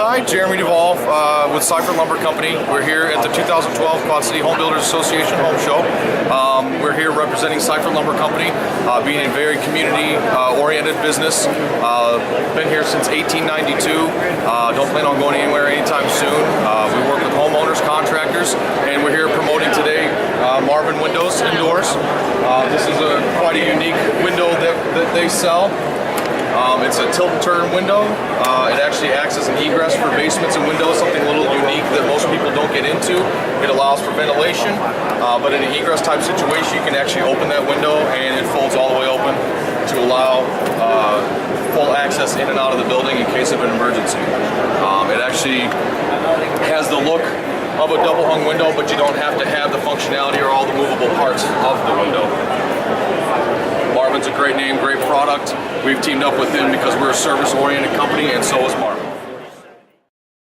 Hi, Jeremy Duvall with Cypher Lumber Company. We're here at the 2012 Quad City Home Builders Association Home Show. We're here representing Cypher Lumber Company, being a very community-oriented business. Been here since 1892. Don't plan on going anywhere anytime soon. We work with homeowners, contractors, and we're here promoting today Marvin Windows indoors. This is quite a unique window that they sell. It's a tilt and turn window. It actually acts as an egress for basements and windows, something a little unique that most people don't get into. It allows for ventilation, but in an egress type situation, you can actually open that window and it folds all the way open to allow full access in and out of the building in case of an emergency. It actually has the look of a double hung window, but you don't have to have the functionality or all the movable parts of the window. Marvin's a great name, great product. We've teamed up with them because we're a service-oriented company, and so is Marvin.